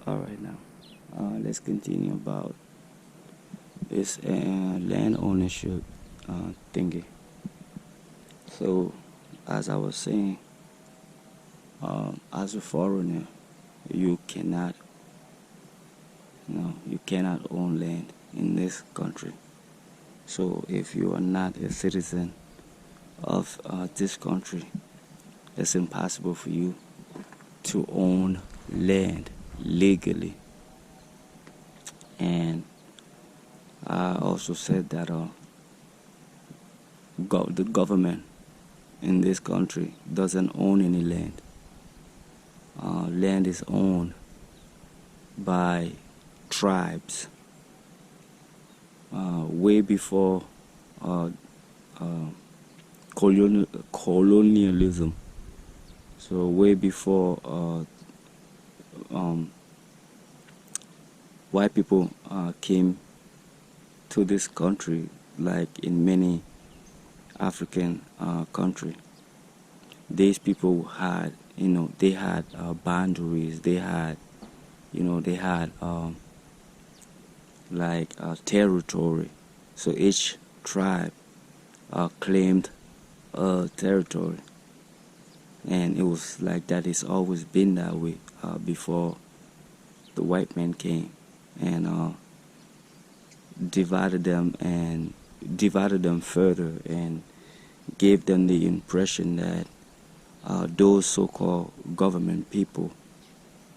All right, now let's continue about this land ownership thingy. So, as I was saying, as a foreigner, you cannot, you cannot own land in this country. So, if you are not a citizen of this country, it's impossible for you to own land legally. And I also said that the government in this country doesn't own any land. Land is owned by tribes. Way before uh, uh, colonialism, so way before um, white people came to this country, like in many African country, these people had, they had boundaries. They had, they had like territory. So each tribe claimed a territory, and it was like that. It's always been that way before the white man came and divided them further and gave them the impression that those so-called government people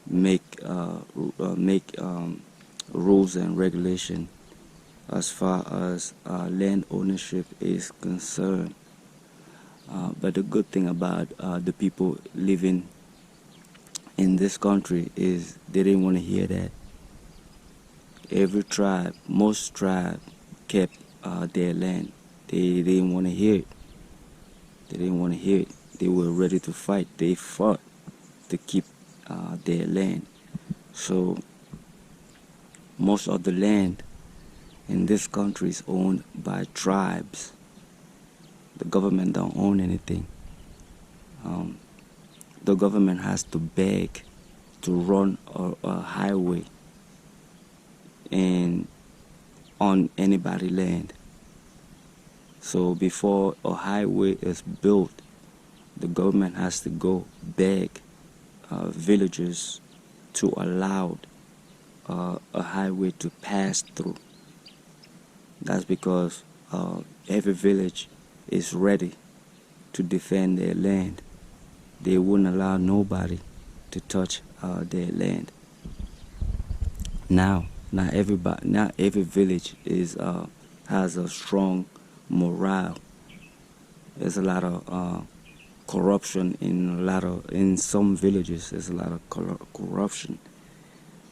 make rules and regulation as far as land ownership is concerned. But the good thing about the people living in this country is they didn't want to hear that. Most tribes kept their land. They didn't want to hear it. They didn't want to hear it. They were ready to fight. They fought to keep their land. So most of the land in this country is owned by tribes. The government don't own anything. The government has to beg to run a highway on anybody's land. So before a highway is built, the government has to go beg villagers to allow a highway to pass through. That's because every village is ready to defend their land. They wouldn't allow nobody to touch their land. Now every village has a strong morale. There's a lot of corruption in some villages. There's a lot of corruption,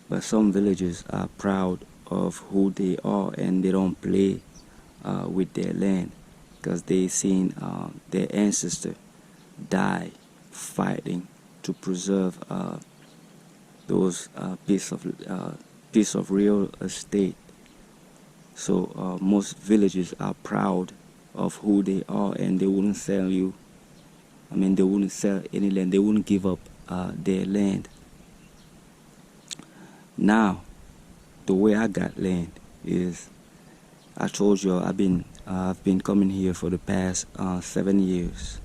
but some villages are proud of who they are and they don't play with their land, because they seen their ancestor die fighting to preserve those piece of real estate. So most villages are proud of who they are, and they wouldn't sell you. They wouldn't sell any land. They wouldn't give up their land. Now, the way I got land is, I told you I've been coming here for the past 7 years,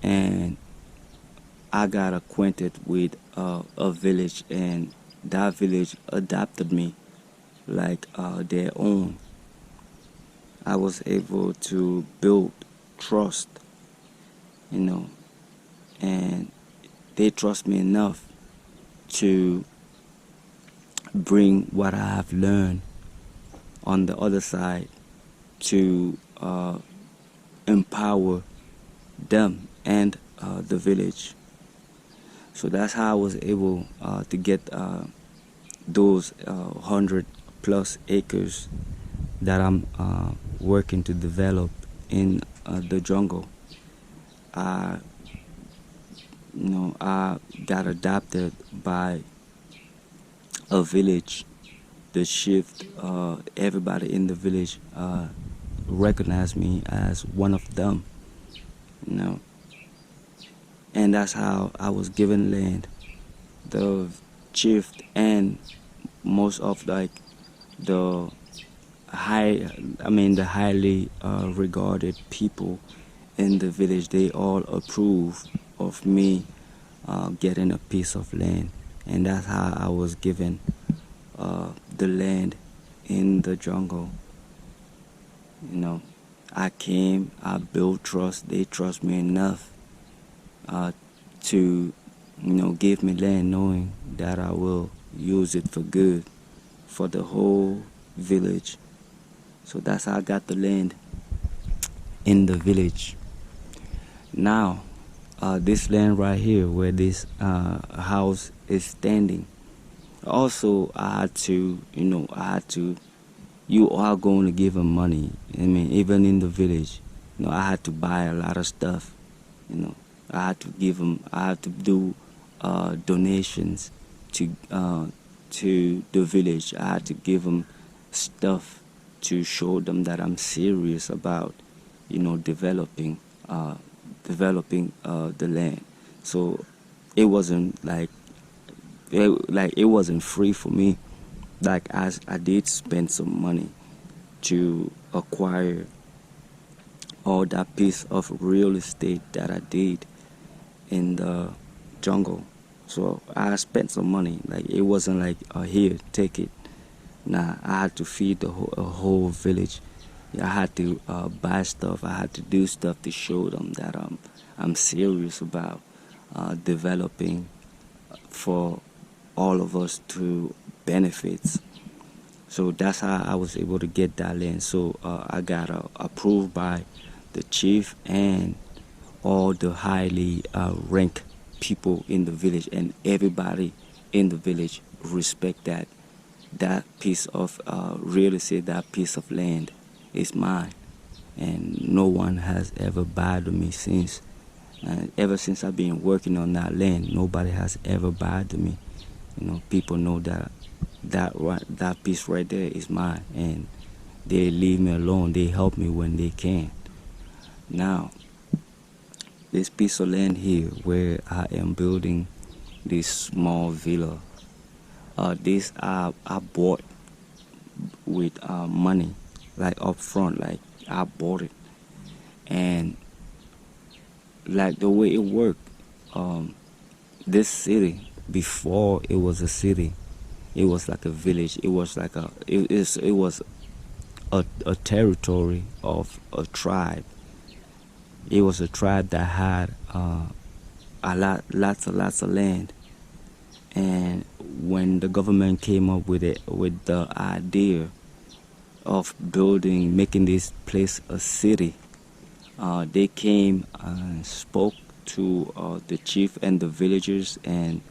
and I got acquainted with a village, and that village adopted me like their own. I was able to build trust, and they trust me enough to bring what I have learned on the other side to empower them and the village. So that's how I was able to get those 100+ acres that I'm working to develop in the jungle. I got adopted by a village. The shift, everybody in the village recognized me as one of them, and that's how I was given land. The chief and most of like the the highly regarded people in the village, they all approve of me getting a piece of land, and that's how I was given the land in the jungle. You know, I came, I built trust. They trust me enough to, give me land, knowing that I will use it for good for the whole village. So that's how I got the land in the village. Now, this land right here, where this house is standing, also I had to, you are going to give them money. I mean, even in the village, I had to buy a lot of stuff. I had to give them, I had to do donations to the village. I had to give them stuff to show them that I'm serious about, developing, the land. So it wasn't it wasn't free for me. Like I did spend some money to acquire all that piece of real estate that I did in the jungle. So I spent some money. Like it wasn't like, here, take it. Nah, I had to feed the whole village. I had to buy stuff. I had to do stuff to show them that I'm serious about developing for all of us to benefits. So that's how I was able to get that land. So I got approved by the chief and all the highly ranked people in the village, and everybody in the village respect that piece of real estate, that piece of land is mine, and no one has ever bothered me since. And ever since I've been working on that land, nobody has ever bothered me. People know that piece right there is mine, and they leave me alone. They help me when they can. Now, this piece of land here, where I am building this small villa, this I bought with money, like up front. Like I bought it, and like the way it worked, this city, before it was a city, it was like a village. It was like it was a territory of a tribe. It was a tribe that had lots of land. And when the government came up with the idea of making this place a city, they came and spoke to the chief and the villagers, and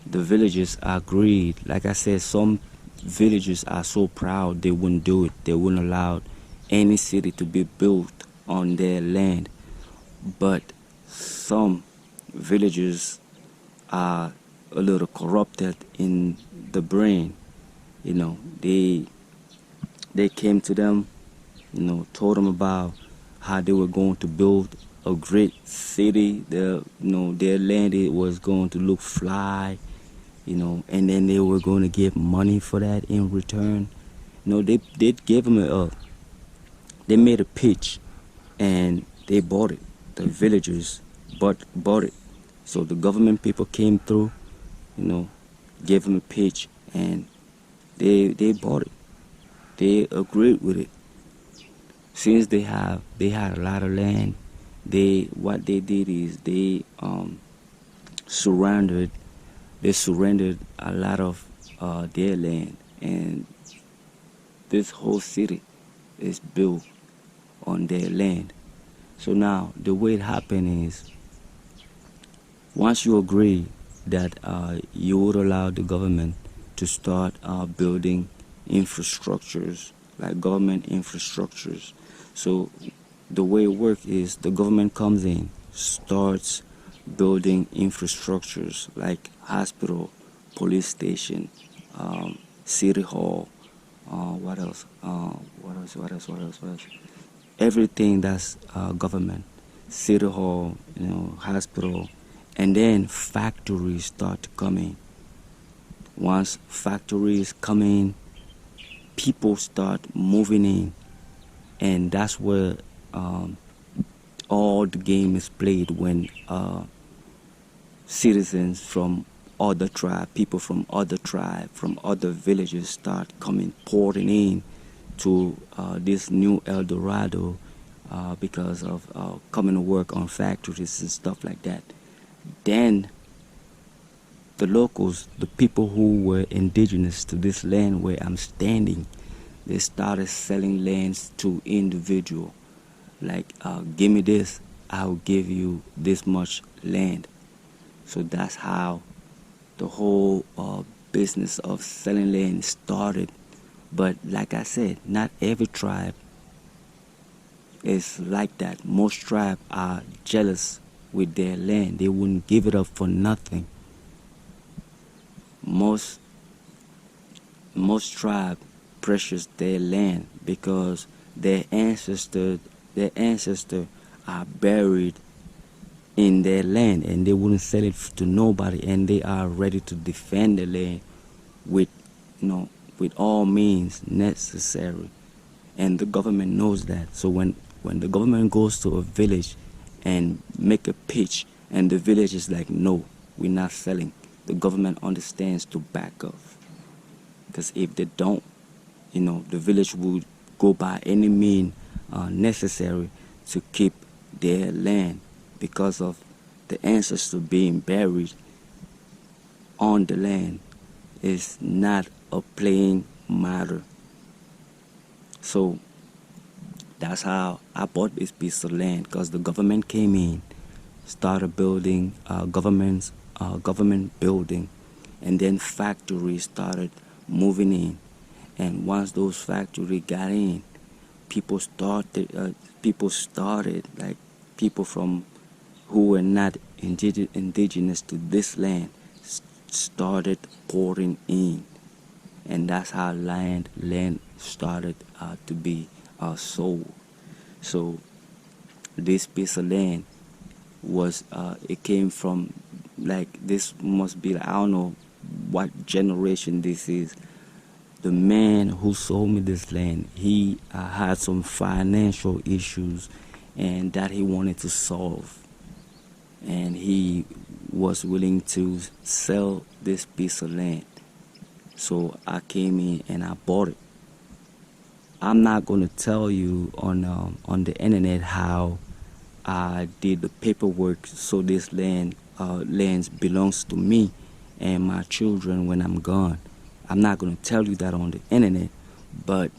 the villagers agreed. Like I said, some villagers are so proud they wouldn't do it. They wouldn't allow any city to be built on their land. But some villagers are a little corrupted in the brain. They came to them, told them about how they were going to build a great city. Their land, it was going to look fly, and then they were going to get money for that in return. They gave them they made a pitch, and they bought it. The villagers bought it. So the government people came through, gave them a pitch, and they bought it. They agreed with it. Since they had a lot of land, what they did is they surrendered a lot of their land, and this whole city is built on their land. So now the way it happened is, once you agree that you would allow the government to start building infrastructures, like government infrastructures. So the way it works is, the government comes in, starts building infrastructures like hospital, police station, city hall, what else? Everything that's government, city hall, hospital, and then factories start to come in. Once factories come in, people start moving in, and that's where um, all the game is played when citizens from other tribe, people from other tribe, from other villages start coming pouring in to this new El Dorado because of coming to work on factories and stuff like that. Then the locals, the people who were indigenous to this land where I'm standing, they started selling lands to individual. Like, give me this, I'll give you this much land. So that's how the whole business of selling land started. But like I said, not every tribe is like that. Most tribes are jealous with their land. They wouldn't give it up for nothing. Most tribe precious their land because their ancestor are buried in their land, and they wouldn't sell it to nobody, and they are ready to defend the land with with all means necessary, and the government knows that. So when the government goes to a village and make a pitch and the village is like, no, we're not selling, the government understands to back off, because if they don't, the village would go by any means necessary to keep their land, because of the ancestor being buried on the land is not a playing matter. So that's how I bought this piece of land, because the government came in, started building government building, and then factories started moving in. And once those factories got in, people started, like people from who were not indigenous to this land started pouring in, and that's how land started to be sold. So this piece of land was it came from, like, this must be, I don't know what generation this is. The man who sold me this land, he had some financial issues and that he wanted to solve, and he was willing to sell this piece of land. So I came in and I bought it. I'm not going to tell you on the internet how I did the paperwork so this lands belongs to me and my children when I'm gone. I'm not going to tell you that on the internet, but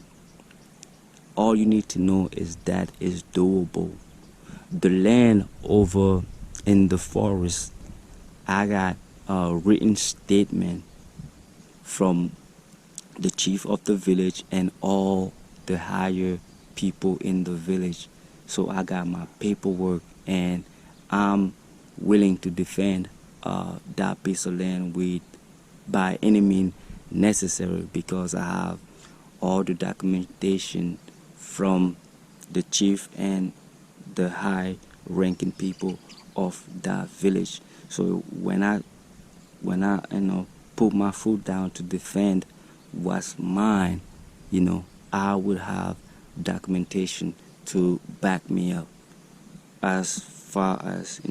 all you need to know is that it's doable. The land over in the forest, I got a written statement from the chief of the village and all the higher people in the village. So I got my paperwork, and I'm willing to defend that piece of land with by any means necessary, because I have all the documentation from the chief and the high ranking people of that village. So when I put my foot down to defend what's mine, I would have documentation to back me up. As far as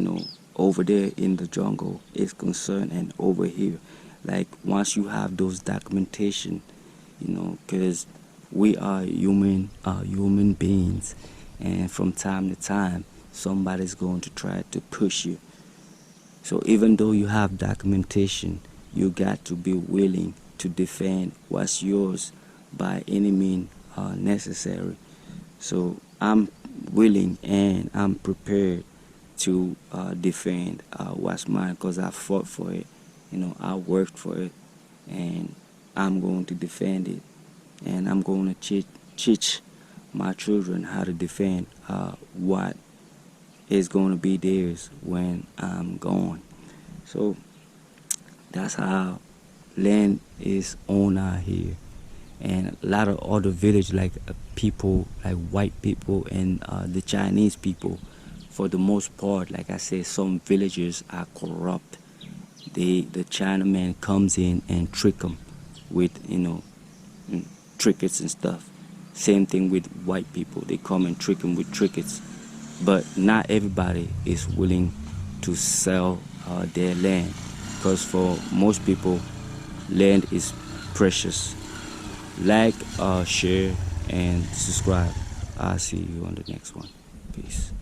over there in the jungle is concerned, and over here, like, once you have those documentation, because we are human beings, and from time to time somebody's going to try to push you. So even though you have documentation, you got to be willing to defend what's yours by any means necessary. So I'm willing and I'm prepared to defend what's mine, because I fought for it. I worked for it, and I'm going to defend it, and I'm going to teach my children how to defend what is going to be theirs when I'm gone. So that's how land is owned out here. And a lot of other village, like people, like white people and the Chinese people, for the most part, like I said, some villages are corrupt. the Chinaman comes in and trick them with trinkets and stuff. Same thing with white people. They come and trick them with trinkets. But not everybody is willing to sell their land, because for most people, land is precious. Like, share, and subscribe. I'll see you on the next one. Peace.